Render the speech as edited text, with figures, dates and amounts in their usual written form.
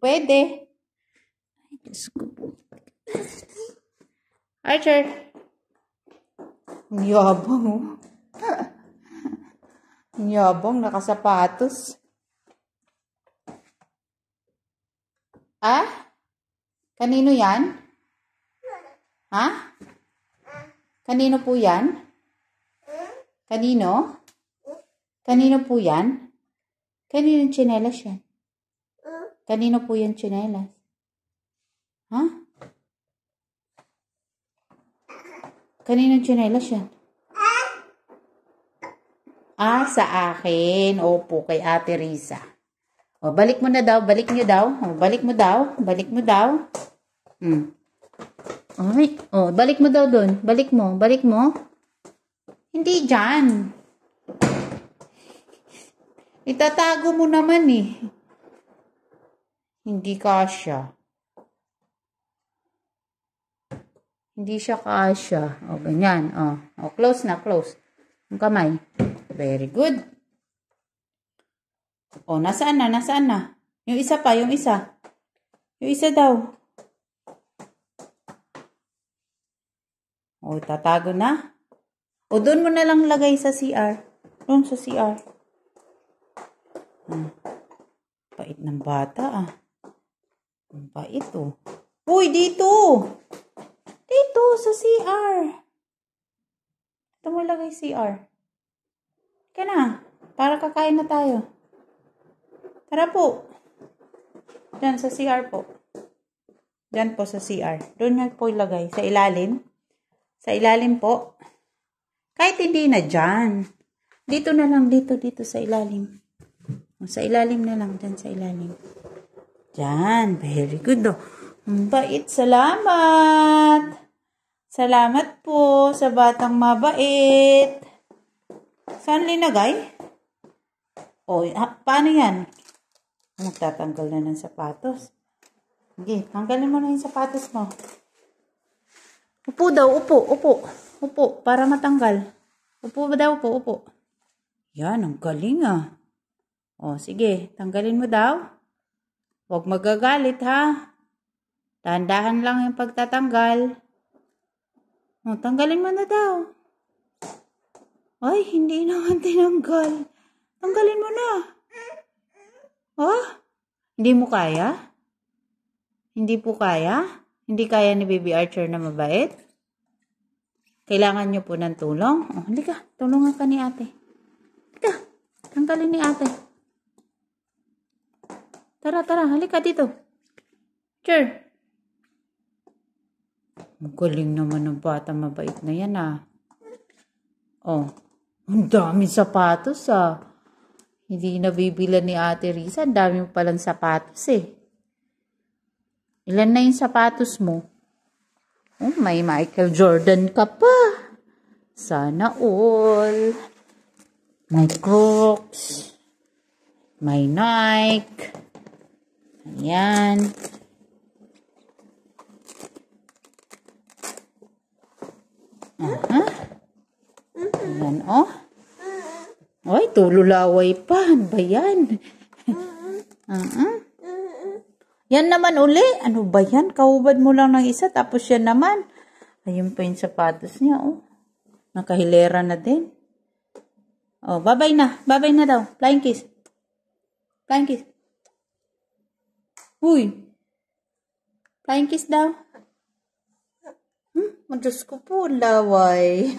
Pwede. Ay, Diyos ko po. Archer. Ang yabang, oh. Ang yabang, nakasapatos. Ah? Kanino yan? Ha? Kanino po yan? Kanino? Kanino po yan? Kanino tsinelas yan? Kanino po yan tsinelas? Ha? Kanino tsinelas yan? Ah, sa akin. Opo, kay Ate Risa. O, balik mo na daw. Balik nyo daw. O, balik mo daw. Balik mo daw. Ay, o, balik mo daw dun. Balik mo. Balik mo. Hindi dyan. Itatago mo naman eh. Hindi kasya. Hindi siya kasya. O, ganyan. O, close na, close. Ang kamay. Very good. O, nasaan na, nasaan na? Yung isa pa, yung isa. Yung isa daw. O, tatago na. O, doon mo na lang lagay sa CR. Doon sa CR. Pait ng bata, ah. Ang pait, oh. Uy, dito! Dito, sa CR. Ito mo lagay CR. Kaya na, para kakain na tayo. Tara po. Diyan, sa CR po. Diyan po sa CR. Doon yan po ilagay. Sa ilalim. Sa ilalim po. Kahit hindi na dyan. Dito na lang, dito sa ilalim. Sa ilalim na lang, dyan sa ilalim. Dyan, very good, oh. Ang bait, salamat. Salamat po sa batang mabait. Saan linagay? O, paano yan? Magtatanggal na ng sapatos. Sige, tanggalin mo na yung sapatos mo. Upo daw, upo, upo. Upo, para matanggal. Upo daw, upo, upo. Yan, ang galing ah. O, sige, tanggalin mo daw. Huwag magagalit ha. Dahan-dahan lang yung pagtatanggal. O, tanggalin mo na daw. Ay, hindi naman tinanggal. Tanggalin mo na. Oh, hindi mo kaya? Hindi po kaya? Hindi kaya ni Baby Archer na mabait? Kailangan nyo po ng tulong? Oh, halika, tulungan ka ni ate. Halika, tanggalin ni ate. Tara, tara, halika dito. Archer. Ang galing naman ng bata mabait na yan ah. Oh. Ang daming sapatos ah. Hindi nabibila ni Ate Risa. Ang dami mo palang sapatos eh. Ilan na yung sapatos mo? Oh, may Michael Jordan ka pa. Sana all. May Crocs. May Nike. Ayan. Ayan, oh. Ay, tululaway pa. Ano ba yan? Yan naman uli. Ano ba yan? Kahubad mo lang ng isa, tapos yan naman. Ayun pa yung sapatos niya, oh. Nakahilera na din. Oh, babay na. Babay na daw. Flying kiss. Flying kiss. Uy. Flying kiss daw. Diyos ko po, laway.